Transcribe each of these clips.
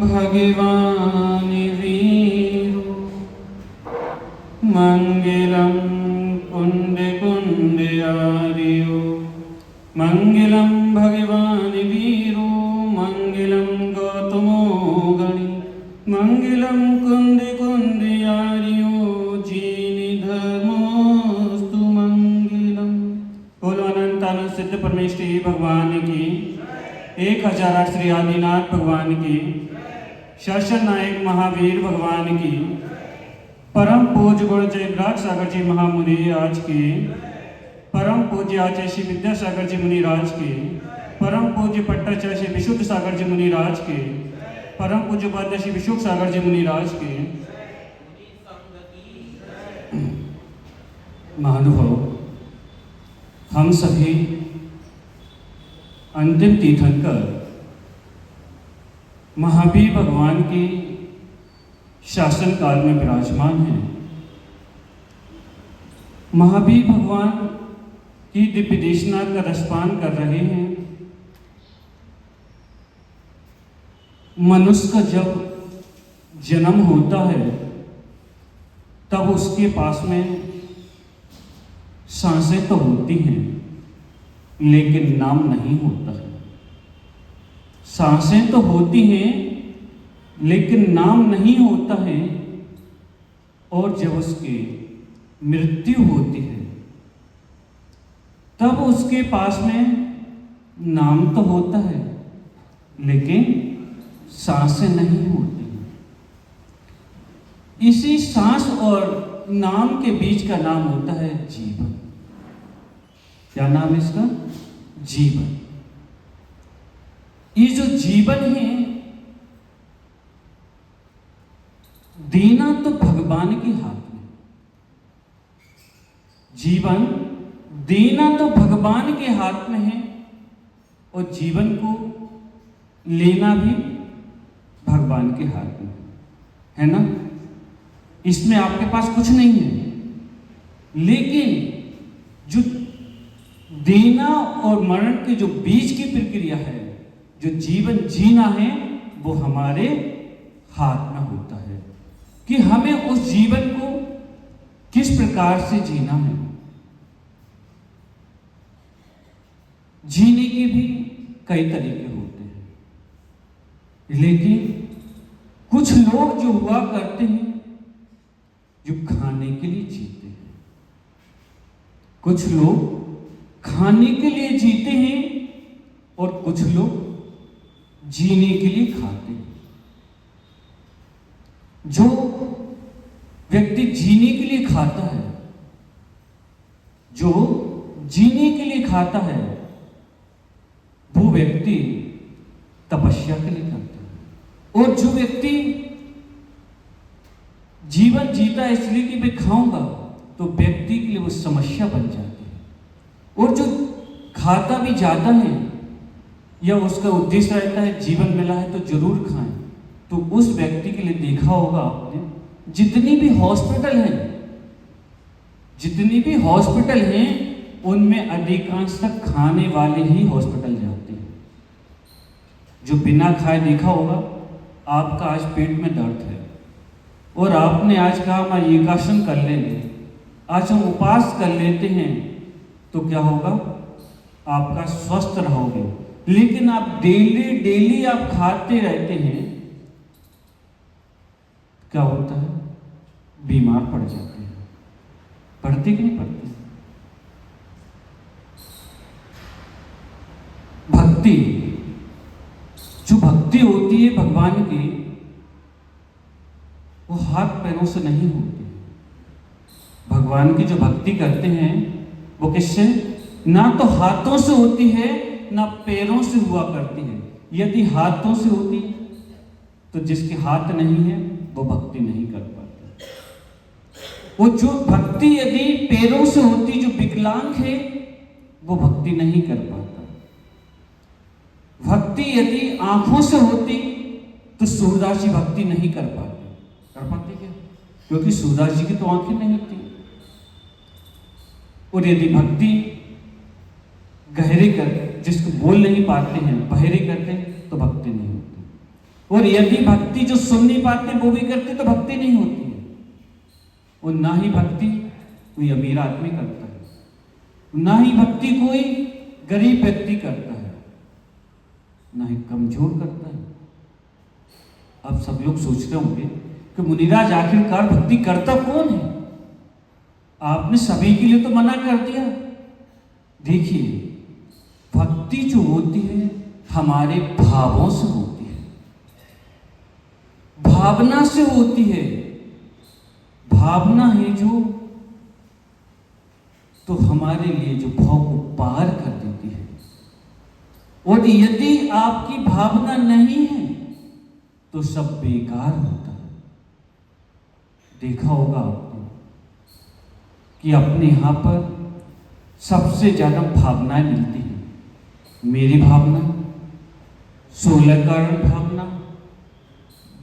भगवान वीरो मंगलम कुंड कुंडयारियो मंगलम भगवान वीरो मंगलम गौतमो गणि मंगलम कुंड कुंडयारियो जीनि धर्मोस्तु मंगलम। बोलो अनंत सिद्ध परमेश्वरी भगवान की 1008 श्री आदिनाथ भगवान की, शासन नायक महावीर भगवान की, परम पूज्य गुरु जयराज सागर जी महामुनि आज के, परम पूज्य आचार्य श्री विद्यासागर जी मुनि राज के, परम पूज्य पट्टाचार्य श्री विशुद्ध सागर जी मुनि राज के, परम पूज्य उपाध्याय श्री विशुद्ध सागर जी मुनि राज के महानुभाव, हम सभी अंतिम तीर्थंकर महावीर भगवान के शासन काल में विराजमान हैं। महावीर भगवान की दिव्य देशना का रसपान कर रहे हैं। मनुष्य का जब जन्म होता है तब उसके पास में सांसें तो होती हैं लेकिन नाम नहीं होता है। सांसें तो होती हैं लेकिन नाम नहीं होता है। और जब उसकी मृत्यु होती है तब उसके पास में नाम तो होता है लेकिन सांसें नहीं होती हैं। इसी सांस और नाम के बीच का नाम होता है जीवन। क्या नाम है इसका? जीवन। ये जो जीवन है देना तो भगवान के हाथ में। जीवन देना तो भगवान के हाथ में है और जीवन को लेना भी भगवान के हाथ में है ना। इसमें आपके पास कुछ नहीं है, लेकिन जो देना और मरण के जो बीच की प्रक्रिया है, जो जीवन जीना है, वो हमारे हाथ में होता है कि हमें उस जीवन को किस प्रकार से जीना है। जीने के भी कई तरीके होते हैं, लेकिन कुछ लोग जो हुआ करते हैं जो खाने के लिए जीते हैं। कुछ लोग खाने के लिए जीते हैं और कुछ लोग जीने के लिए खाते हैं। जो व्यक्ति जीने के लिए खाता है, जो जीने के लिए खाता है, वो व्यक्ति तपस्या के लिए करता है। और जो व्यक्ति जीवन जीता है इसलिए कि मैं खाऊंगा, तो व्यक्ति के लिए वो समस्या बन जाती है। और जो खाता भी जाता है या उसका उद्देश्य रहता है जीवन मिला है तो जरूर खाएं, तो उस व्यक्ति के लिए देखा होगा आपने, जितनी भी हॉस्पिटल हैं उनमें अधिकांशतः खाने वाले ही हॉस्पिटल जाते हैं। जो बिना खाए देखा होगा, आपका आज पेट में दर्द है और आपने आज कहा मैं एकासन कर लेंगे, आज हम उपवास कर लेते हैं, तो क्या होगा? आपका स्वस्थ रहोगे। लेकिन आप डेली आप खाते रहते हैं, क्या होता है? बीमार पड़ जाते हैं। पड़ते कि नहीं पड़ते? भक्ति, जो भक्ति होती है भगवान की, वो हाथ पैरों से नहीं होती। भगवान की जो भक्ति करते हैं वो किससे? ना तो हाथों से होती है ना पैरों से हुआ करती है। यदि हाथों से होती तो जिसके हाथ नहीं है वो भक्ति नहीं कर पाता। वो जो भक्ति यदि पैरों से होती, जो विकलांग है वो भक्ति नहीं कर पाता। भक्ति यदि आंखों से होती तो सूरदास जी भक्ति नहीं कर पाते। कर पाते क्या? क्योंकि सूरदास जी की तो आंखें नहीं होती। और यदि भक्ति गहरे कर, जिसको बोल नहीं पाते हैं, बहरे करते हैं, तो भक्ति नहीं होती। और यदि भक्ति जो सुन नहीं पाते वो भी करते तो भक्ति नहीं होती है। और ना ही भक्ति कोई अमीर आदमी करता है, ना ही भक्ति कोई गरीब व्यक्ति करता है, ना ही कमजोर करता है। अब सब लोग सोचते होंगे कि मुनिराज आखिरकार भक्ति करता कौन है? आपने सभी के लिए तो मना कर दिया। देखिए, भक्ति जो होती है हमारे भावों से होती है, भावना से होती है। भावना है जो तो हमारे लिए जो भाव को पार कर देती है। और यदि आपकी भावना नहीं है तो सब बेकार होता है। देखा होगा आपने कि अपने यहां पर सबसे ज्यादा भावनाएं मिलती हैं। मेरी भावना, 16 कारण भावना,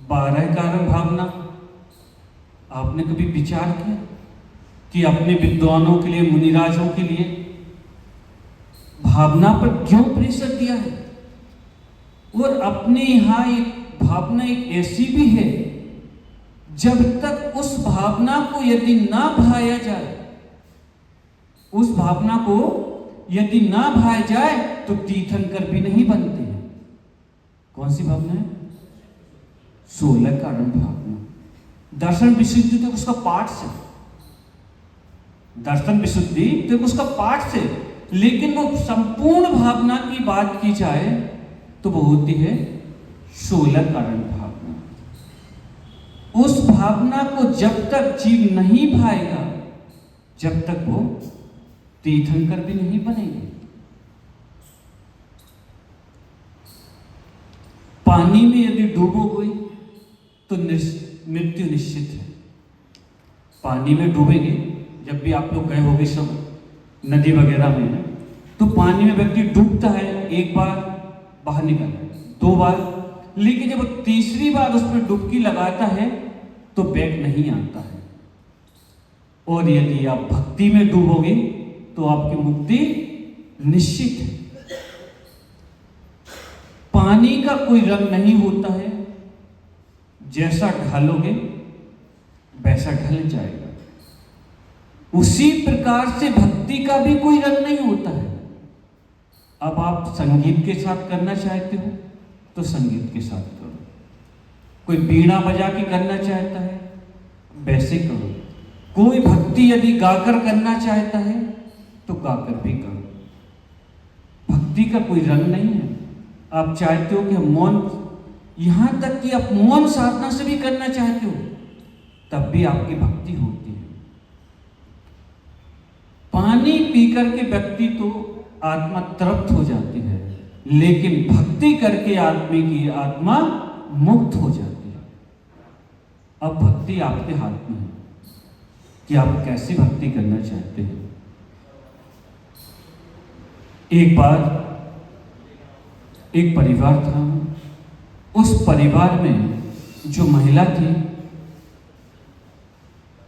12 कारण भावना। आपने कभी विचार किया कि अपने विद्वानों के लिए, मुनिराजों के लिए भावना पर क्यों प्रेशर दिया है? और अपने यहां एक भावना एक ऐसी भी है, जब तक उस भावना को यदि ना भाया जाए, उस भावना को यदि ना भाया जाए तो तीर्थंकर भी नहीं बनते हैं। कौन सी भावना है? 16 कारण भावना। दर्शन विशुद्धि तो उसका पाठ से, दर्शन विशुद्धि तो उसका पाठ से, लेकिन वो संपूर्ण भावना की बात की जाए तो वो होती है 16 कारण भावना। उस भावना को जब तक जीव नहीं भाएगा, जब तक वो तीर्थंकर भी नहीं बनेंगे। पानी में यदि डूबोगे तो मृत्यु निश्चित है। पानी में डूबेंगे, जब भी आप लोग गए होंगे सब नदी वगैरह में, तो पानी में व्यक्ति डूबता है, एक बार बाहर निकल है, 2 बार, लेकिन जब वो तीसरी बार उसमें डुबकी लगाता है तो बैक नहीं आता है। और यदि आप भक्ति में डूबोगे तो आपकी मुक्ति निश्चित है। पानी का कोई रंग नहीं होता है, जैसा ढालोगे वैसा ढल जाएगा। उसी प्रकार से भक्ति का भी कोई रंग नहीं होता है। अब आप संगीत के साथ करना चाहते हो तो संगीत के साथ करो, कोई बीड़ा बजा के करना चाहता है वैसे करो, कोई भक्ति यदि गाकर करना चाहता है तो गाकर भी करो। भक्ति का कोई रंग नहीं है। आप चाहते हो कि हम मौन, यहां तक कि आप मौन साधना से भी करना चाहते हो, तब भी आपकी भक्ति होती है। पानी पीकर के व्यक्ति तो आत्मा तृप्त हो जाती है, लेकिन भक्ति करके आदमी की आत्मा मुक्त हो जाती है। अब भक्ति आपके हाथ में है कि आप कैसी भक्ति करना चाहते हैं। एक बार एक परिवार था, उस परिवार में जो महिला थी,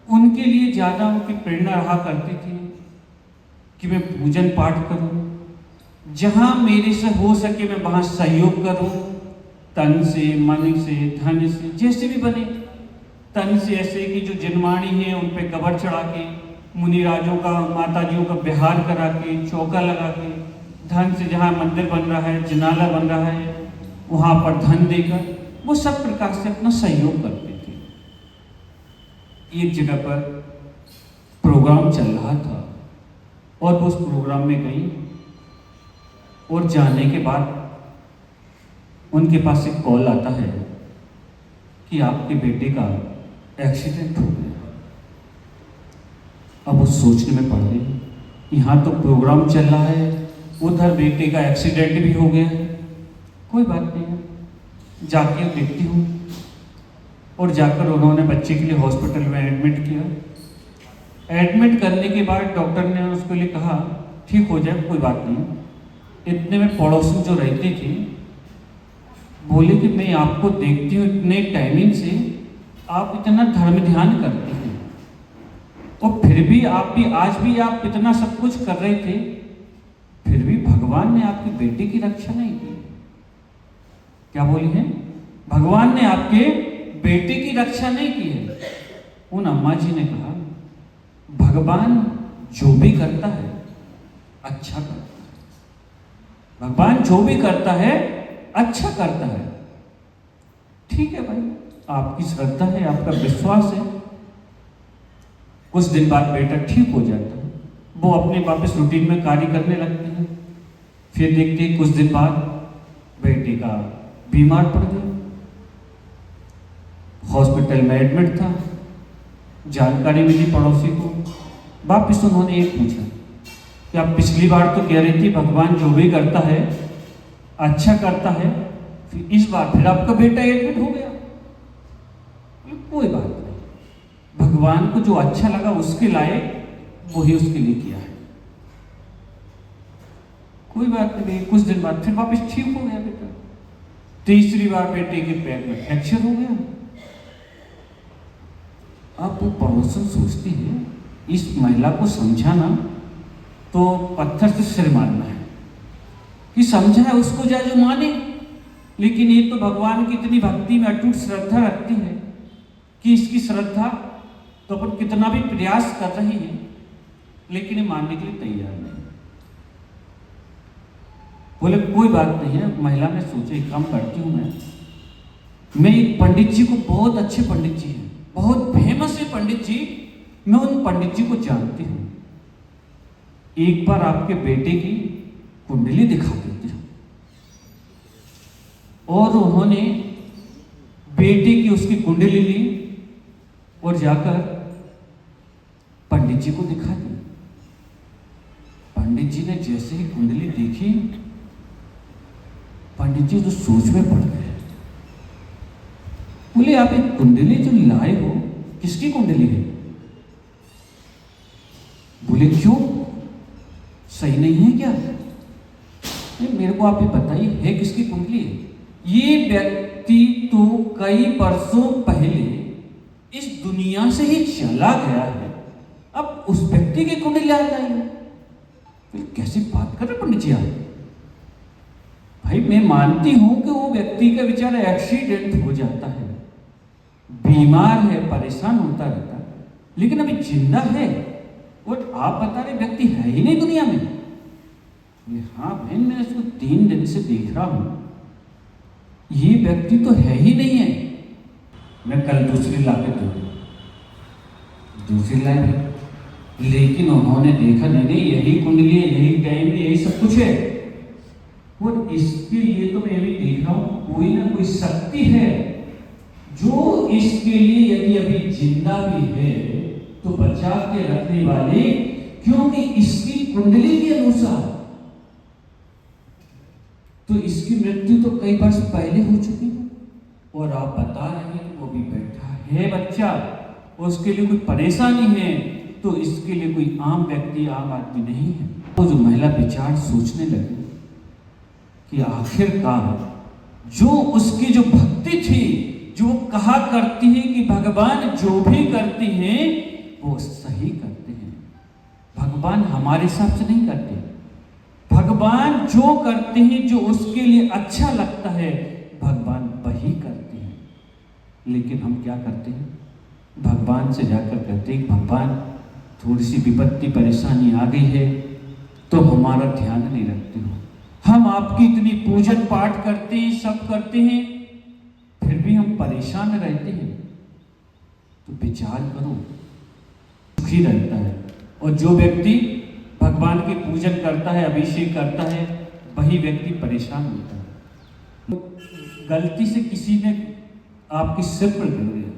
उनके लिए ज्यादा उनकी प्रेरणा रहा करती थी कि मैं पूजन पाठ करूं, जहां मेरे से हो सके मैं वहां सहयोग करूं, तन से, मन से, धन से, जैसे भी बने। तन से ऐसे कि जो जिनवाणी है उन पे कबर चढ़ा के, मुनिराजों का, माताजियों का बिहार करा के, चौका लगा के, धन से जहाँ मंदिर बन रहा है, जिनाला बन रहा है, वहाँ पर धन देकर वो सब प्रकार से अपना सहयोग करते थे। एक जगह पर प्रोग्राम चल रहा था और वो उस प्रोग्राम में गई, और जाने के बाद उनके पास एक कॉल आता है कि आपके बेटे का एक्सीडेंट हो गया। अब वो सोचने में पड़ गई, यहाँ तो प्रोग्राम चल रहा है, उधर बेटे का एक्सीडेंट भी हो गया है, कोई बात नहीं है, जाके देखती हूँ। और जाकर उन्होंने बच्चे के लिए हॉस्पिटल में एडमिट किया। एडमिट करने के बाद डॉक्टर ने उसके लिए कहा ठीक हो जाए, कोई बात नहीं। इतने में पड़ोसी जो रहते थे बोले कि मैं आपको देखती हूँ इतने टाइमिंग से, आप इतना धर्म ध्यान करते हैं, और फिर भी आज भी आप इतना सब कुछ कर रहे थे, फिर भी भगवान ने आपकी बेटी की रक्षा नहीं की। क्या बोली है? भगवान ने आपके बेटे की रक्षा नहीं की है। उन अम्मा जी ने कहा, भगवान जो भी करता है अच्छा करता है, भगवान जो भी करता है अच्छा करता है। ठीक है भाई, आपकी श्रद्धा है, आपका विश्वास है। कुछ दिन बाद बेटा ठीक हो जाता है, वो अपने वापस रूटीन में कार्य करने लगते हैं। फिर देखते हैं कुछ दिन बाद बेटे का बीमार पड़ गया, हॉस्पिटल में एडमिट था। जानकारी मिली पड़ोसी को, वापिस उन्होंने एक पूछा कि आप पिछली बार तो कह रही थी भगवान जो भी करता है अच्छा करता है, फिर इस बार फिर आपका बेटा एडमिट हो गया। कोई बात नहीं, भगवान को जो अच्छा लगा उसके लायक वही उसके लिए किया है, कोई बात नहीं। कुछ दिन बाद फिर वापस ठीक हो गया बेटा। तीसरी बार बेटे के पैर में फ्रैक्चर हो गया। अब वो पड़ोसन सोचती है इस महिला को समझाना तो पत्थर से सिर मारना है कि समझा है उसको जा जो माने, लेकिन ये तो भगवान की इतनी भक्ति में अटूट श्रद्धा रखती है कि इसकी श्रद्धा तो अपन कितना भी प्रयास कर रही है लेकिन ये मानने के लिए तैयार नहीं। बोले कोई बात नहीं है। महिला ने सोचा एक काम करती हूँ, मैं एक पंडित जी को, बहुत अच्छे पंडित जी हैं, बहुत फेमस है पंडित जी, मैं उन पंडित जी को जानती हूँ, एक बार आपके बेटे की कुंडली दिखा देती हूँ। और उन्होंने बेटे की उसकी कुंडली ली और जाकर पंडित जी को दिखा दी। पंडित जी ने जैसे ही कुंडली देखी, पंडित जी तो सोच में पड़ गए। बोले आप एक कुंडली जो लाए हो किसकी कुंडली है? बोले क्यों, सही नहीं है क्या? मेरे को आप ये बताइए है किसकी कुंडली है? ये व्यक्ति तो कई वर्षों पहले इस दुनिया से ही चला गया है, अब उस व्यक्ति की कुंडली आ जाएगी। फिर कैसी बात कर रहे पंडित जी आप? भाई मैं मानती हूं कि वो व्यक्ति का बेचारा एक्सीडेंट हो जाता है, बीमार है, परेशान होता रहता है, लेकिन अभी जिंदा है और आप बता रहे व्यक्ति है ही नहीं दुनिया में। हाँ बहन, मैं इसको 3 दिन से देख रहा हूं, ये व्यक्ति तो है ही नहीं है। मैं कल दूसरी ला के दूसरी लाई, लेकिन उन्होंने देखा नहीं यही कुंडली है, यही टाइम है, यही सब कुछ है। और इसके लिए तो मैं भी देख रहा हूं कोई ना कोई शक्ति है जो इसके लिए यदि अभी जिंदा भी है तो बचा के रखने वाले, क्योंकि इसकी कुंडली के अनुसार तो इसकी मृत्यु तो कई वर्ष पहले हो चुकी है और आप बता रहे हैं कि वो भी बैठा है बच्चा, उसके लिए कोई परेशानी है, तो इसके लिए कोई आम व्यक्ति, आम आदमी नहीं है। वो जो महिला विचार सोचने लगी कि आखिरकार जो उसकी जो भक्ति थी, जो कहा करती है कि भगवान जो भी करते हैं वो सही करते हैं, भगवान हमारे हिसाब से नहीं करते, भगवान जो करते हैं जो उसके लिए अच्छा लगता है भगवान वही करते हैं। लेकिन हम क्या करते हैं, भगवान से जाकर कहते हैं भगवान थोड़ी सी विपत्ति परेशानी आ गई है तो हमारा ध्यान नहीं रखते हो, हम आपकी इतनी पूजन पाठ करते हैं, सब करते हैं, फिर भी हम परेशान रहते हैं। तो विचार करो, सुखी रहता है। और जो व्यक्ति भगवान की पूजन करता है, अभिषेक करता है, वही व्यक्ति परेशान होता है। गलती से किसी ने आपके सिर पर गिर दिया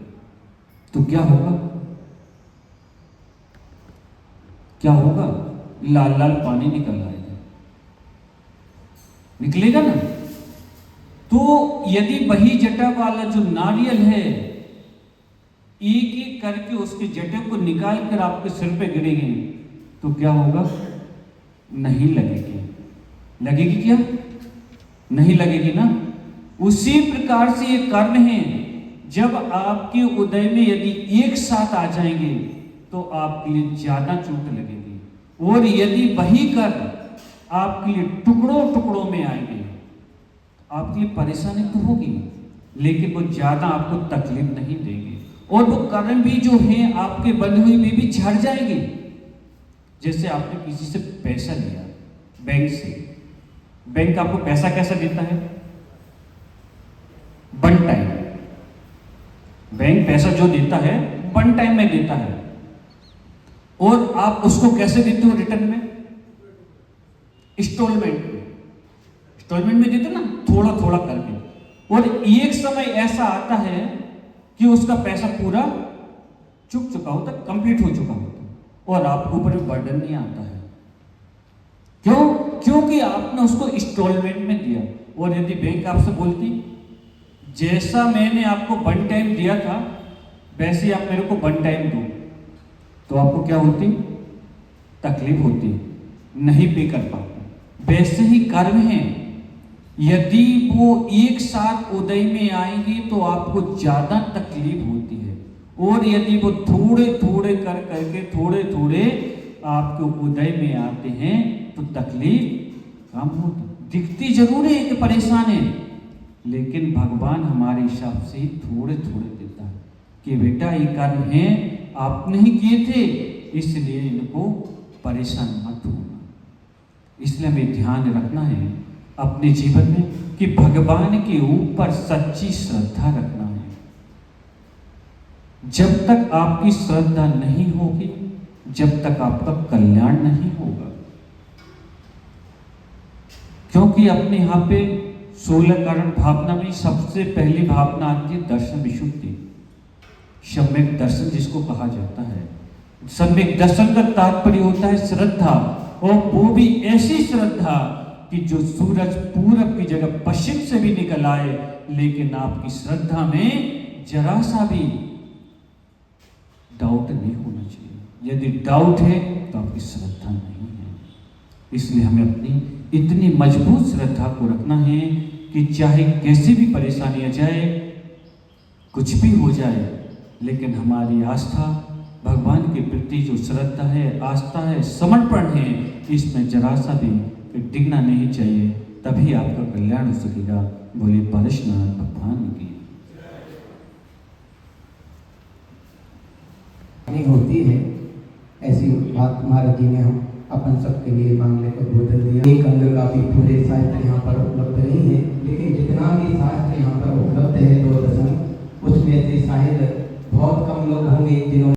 तो क्या होगा? क्या होगा? लाल लाल पानी निकल आएगा, निकलेगा ना। तो यदि वही जटा वाला जो नारियल है एक एक करके उसके जटे को निकाल कर आपके सिर पे गिरेंगे तो क्या होगा? नहीं लगेगी। लगेगी क्या? नहीं लगेगी ना। उसी प्रकार से ये कर्म है, जब आपके उदय में यदि एक साथ आ जाएंगे तो आपके लिए ज्यादा चोट लगेगी, और यदि वही कर्म आपके लिए टुकड़ों टुकड़ों में आएंगे आपके लिए परेशानी तो होगी। लेकिन वो ज़्यादा आपको तकलीफ नहीं देंगे, और वो कर्म भी जो है आपके बंधे हुए में भी झड़ जाएंगे। जैसे आपने किसी से पैसा लिया बैंक से, बैंक आपको पैसा कैसा देता है? One time. बैंक पैसा जो देता है वन टाइम में देता है, और आप उसको कैसे देते हो रिटर्न में? इंस्टॉलमेंट में। इंस्टॉलमेंट में देते ना, थोड़ा थोड़ा करके। और एक समय ऐसा आता है कि उसका पैसा पूरा चुक चुका होता, कंप्लीट हो चुका होता, और आपके ऊपर बर्डन नहीं आता है। क्यों? क्योंकि आपने उसको इंस्टॉलमेंट में दिया। और यदि बैंक आपसे बोलती जैसा मैंने आपको वन टाइम दिया था वैसे आप मेरे को वन टाइम दो, तो आपको क्या होती? तकलीफ होती, नहीं पे कर पाते। वैसे ही कर्म है, यदि वो एक साथ उदय में आएंगे तो आपको ज्यादा तकलीफ होती है, और यदि वो थोड़े थोड़े कर करके थोड़े थोड़े आपके उदय में आते हैं तो तकलीफ कम होती। दिखती जरूर है कि परेशान है, लेकिन भगवान हमारे हिसाब से थोड़े थोड़े देता है कि बेटा ये कर्म है आपने ही किए थे, इसलिए इनको परेशान मत होना। इसलिए हमें ध्यान रखना है अपने जीवन में कि भगवान के ऊपर सच्ची श्रद्धा रखना है। जब तक आपकी श्रद्धा नहीं होगी, जब तक आपका कल्याण नहीं होगा। क्योंकि अपने यहां पे 16 कारण भावना में सबसे पहली भावना आती है दर्शन विशुद्धि, सम्यक दर्शन जिसको कहा जाता है। सम्यक दर्शन का तात्पर्य होता है श्रद्धा, और वो भी ऐसी श्रद्धा कि जो सूरज पूरब की जगह पश्चिम से भी निकल आए, लेकिन आपकी श्रद्धा में जरा सा भी डाउट नहीं होना चाहिए। यदि डाउट है तो आपकी श्रद्धा नहीं है। इसलिए हमें अपनी इतनी मजबूत श्रद्धा को रखना है कि चाहे कैसी भी परेशानी आ जाए, कुछ भी हो जाए, लेकिन हमारी आस्था भगवान के प्रति जो श्रद्धा है, आस्था है, समर्पण है, इसमें जरा सा भी डिगना नहीं चाहिए। तभी आपका कल्याण हो सकेगा। बोले परशुनाथ भगवान की। नहीं होती है ऐसी बात महाराज जी ने हम अपन सबके लिए मामले को बोल दिया। एक अंग का भी पूरे शास्त्र यहाँ पर उपलब्ध नहीं है, लेकिन जितना भी शास्त्र यहाँ पर उपलब्ध है 2 दशम, उसमें से शायद बहुत कम लोग होंगे जिन्होंने